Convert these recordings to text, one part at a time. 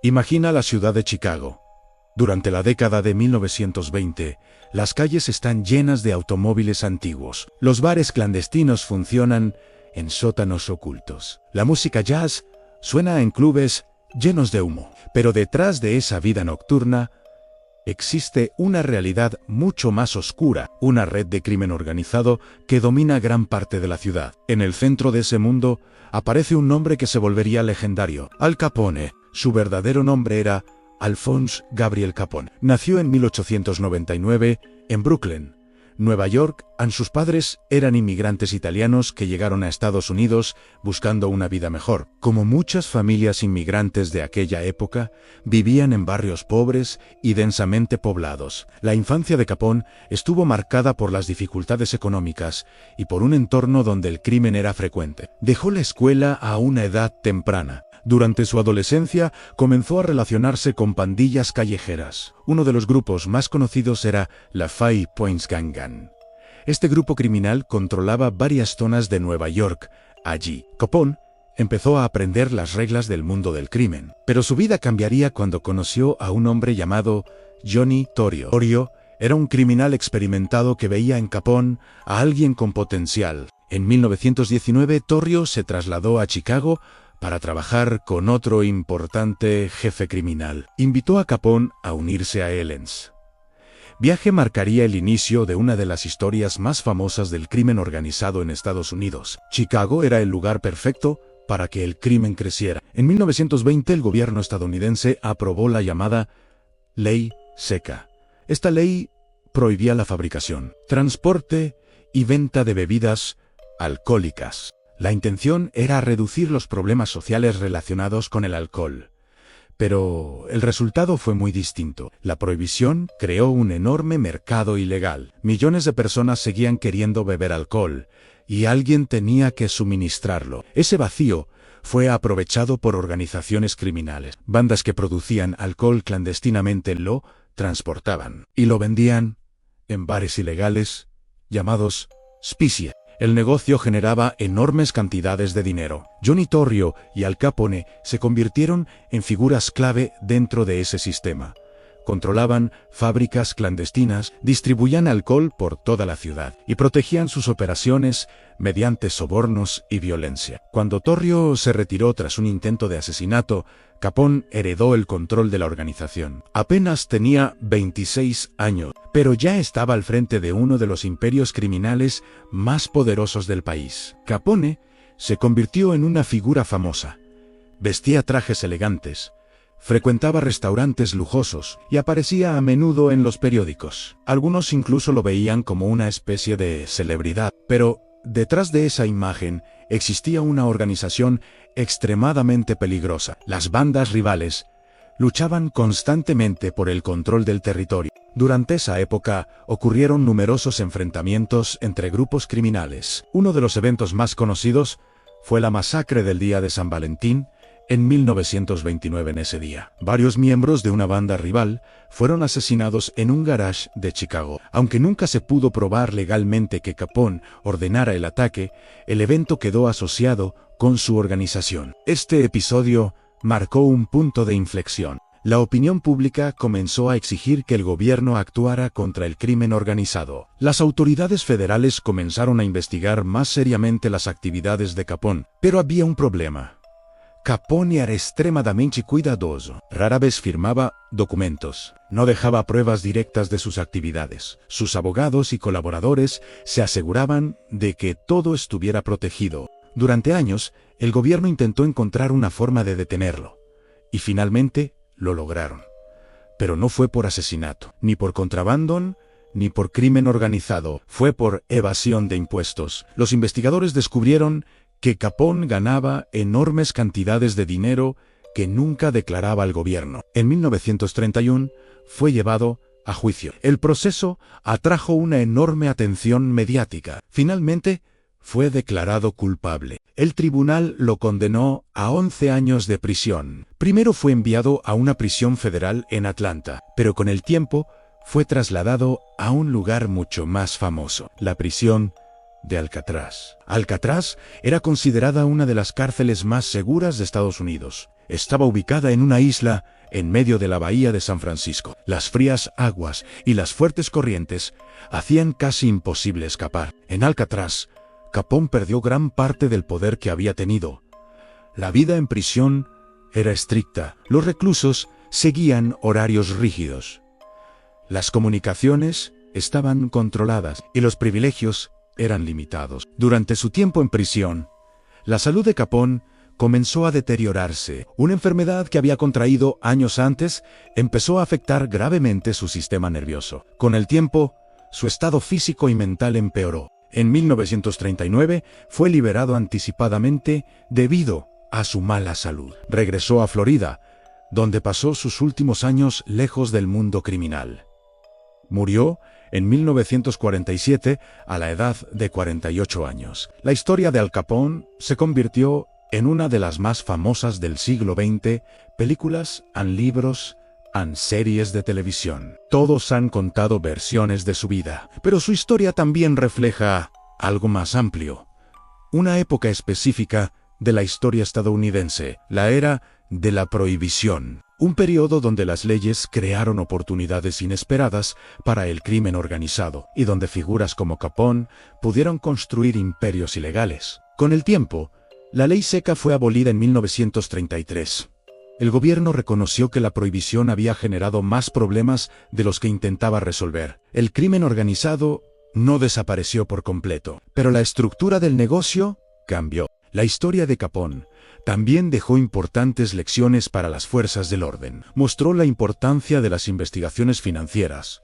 Imagina la ciudad de Chicago. Durante la década de 1920, las calles están llenas de automóviles antiguos. Los bares clandestinos funcionan en sótanos ocultos. La música jazz suena en clubes llenos de humo. Pero detrás de esa vida nocturna, existe una realidad mucho más oscura, una red de crimen organizado que domina gran parte de la ciudad. En el centro de ese mundo aparece un nombre que se volvería legendario: Al Capone. Su verdadero nombre era Alphonse Gabriel Capone. Nació en 1899 en Brooklyn, Nueva York. Sus padres eran inmigrantes italianos que llegaron a Estados Unidos buscando una vida mejor. Como muchas familias inmigrantes de aquella época, vivían en barrios pobres y densamente poblados. La infancia de Capone estuvo marcada por las dificultades económicas y por un entorno donde el crimen era frecuente. Dejó la escuela a una edad temprana. Durante su adolescencia comenzó a relacionarse con pandillas callejeras. Uno de los grupos más conocidos era la Five Points Gang. Este grupo criminal controlaba varias zonas de Nueva York. Allí, Capone empezó a aprender las reglas del mundo del crimen. Pero su vida cambiaría cuando conoció a un hombre llamado Johnny Torrio. Torrio era un criminal experimentado que veía en Capone a alguien con potencial. En 1919, Torrio se trasladó a Chicago para trabajar con otro importante jefe criminal. Invitó a Capone a unirse a Ellens. Viaje marcaría el inicio de una de las historias más famosas del crimen organizado en Estados Unidos. Chicago era el lugar perfecto para que el crimen creciera. En 1920 el gobierno estadounidense aprobó la llamada Ley Seca. Esta ley prohibía la fabricación, transporte y venta de bebidas alcohólicas. La intención era reducir los problemas sociales relacionados con el alcohol. Pero el resultado fue muy distinto. La prohibición creó un enorme mercado ilegal. Millones de personas seguían queriendo beber alcohol, y alguien tenía que suministrarlo. Ese vacío fue aprovechado por organizaciones criminales. Bandas que producían alcohol clandestinamente lo transportaban y lo vendían en bares ilegales llamados Specie. El negocio generaba enormes cantidades de dinero. Johnny Torrio y Al Capone se convirtieron en figuras clave dentro de ese sistema. Controlaban fábricas clandestinas, distribuían alcohol por toda la ciudad y protegían sus operaciones mediante sobornos y violencia. Cuando Torrio se retiró tras un intento de asesinato, Capone heredó el control de la organización. Apenas tenía 26 años, pero ya estaba al frente de uno de los imperios criminales más poderosos del país. Capone se convirtió en una figura famosa. Vestía trajes elegantes, frecuentaba restaurantes lujosos y aparecía a menudo en los periódicos. Algunos incluso lo veían como una especie de celebridad. Pero detrás de esa imagen existía una organización extremadamente peligrosa. Las bandas rivales luchaban constantemente por el control del territorio. Durante esa época ocurrieron numerosos enfrentamientos entre grupos criminales. Uno de los eventos más conocidos fue la masacre del día de San Valentín en 1929. En ese día, varios miembros de una banda rival fueron asesinados en un garage de Chicago. Aunque nunca se pudo probar legalmente que Capone ordenara el ataque, el evento quedó asociado con su organización. Este episodio marcó un punto de inflexión. La opinión pública comenzó a exigir que el gobierno actuara contra el crimen organizado. Las autoridades federales comenzaron a investigar más seriamente las actividades de Capone. Pero había un problema. Capone era extremadamente cuidadoso. Rara vez firmaba documentos. No dejaba pruebas directas de sus actividades. Sus abogados y colaboradores se aseguraban de que todo estuviera protegido. Durante años, el gobierno intentó encontrar una forma de detenerlo. Y finalmente lo lograron. Pero no fue por asesinato, ni por contrabando, ni por crimen organizado. Fue por evasión de impuestos. Los investigadores descubrieron que Capone ganaba enormes cantidades de dinero que nunca declaraba al gobierno. En 1931 fue llevado a juicio. El proceso atrajo una enorme atención mediática. Finalmente, fue declarado culpable. El tribunal lo condenó a 11 años de prisión. Primero fue enviado a una prisión federal en Atlanta, pero con el tiempo fue trasladado a un lugar mucho más famoso, la prisión de Alcatraz. Alcatraz era considerada una de las cárceles más seguras de Estados Unidos. Estaba ubicada en una isla en medio de la bahía de San Francisco. Las frías aguas y las fuertes corrientes hacían casi imposible escapar. En Alcatraz, Capone perdió gran parte del poder que había tenido. La vida en prisión era estricta. Los reclusos seguían horarios rígidos. Las comunicaciones estaban controladas y los privilegios eran limitados. Durante su tiempo en prisión, la salud de Capone comenzó a deteriorarse. Una enfermedad que había contraído años antes empezó a afectar gravemente su sistema nervioso. Con el tiempo, su estado físico y mental empeoró. En 1939 fue liberado anticipadamente debido a su mala salud. Regresó a Florida, donde pasó sus últimos años lejos del mundo criminal. Murió en 1947 a la edad de 48 años. La historia de Al Capone se convirtió en una de las más famosas del siglo XX. Películas, libros, series de televisión. Todos han contado versiones de su vida, pero su historia también refleja algo más amplio. Una época específica de la historia estadounidense, la era de la prohibición. Un periodo donde las leyes crearon oportunidades inesperadas para el crimen organizado y donde figuras como Capone pudieron construir imperios ilegales. Con el tiempo, la ley seca fue abolida en 1933. El gobierno reconoció que la prohibición había generado más problemas de los que intentaba resolver. El crimen organizado no desapareció por completo, pero la estructura del negocio cambió. La historia de Capone también dejó importantes lecciones para las fuerzas del orden. Mostró la importancia de las investigaciones financieras,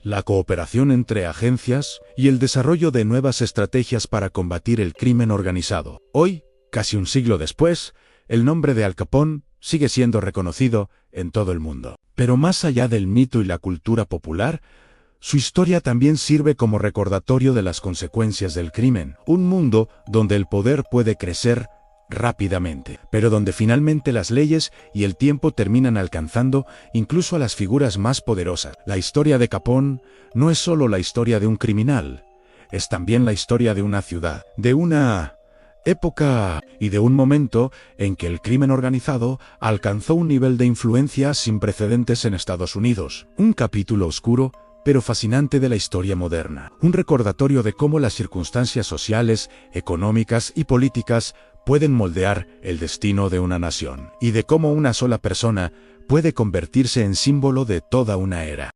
la cooperación entre agencias y el desarrollo de nuevas estrategias para combatir el crimen organizado. Hoy, casi un siglo después, el nombre de Al Capone sigue siendo reconocido en todo el mundo. Pero más allá del mito y la cultura popular, su historia también sirve como recordatorio de las consecuencias del crimen. Un mundo donde el poder puede crecer rápidamente, pero donde finalmente las leyes y el tiempo terminan alcanzando incluso a las figuras más poderosas. La historia de Capone no es solo la historia de un criminal, es también la historia de una ciudad, de una época y de un momento en que el crimen organizado alcanzó un nivel de influencia sin precedentes en Estados Unidos. Un capítulo oscuro pero fascinante de la historia moderna. Un recordatorio de cómo las circunstancias sociales, económicas y políticas pueden moldear el destino de una nación, y de cómo una sola persona puede convertirse en símbolo de toda una era.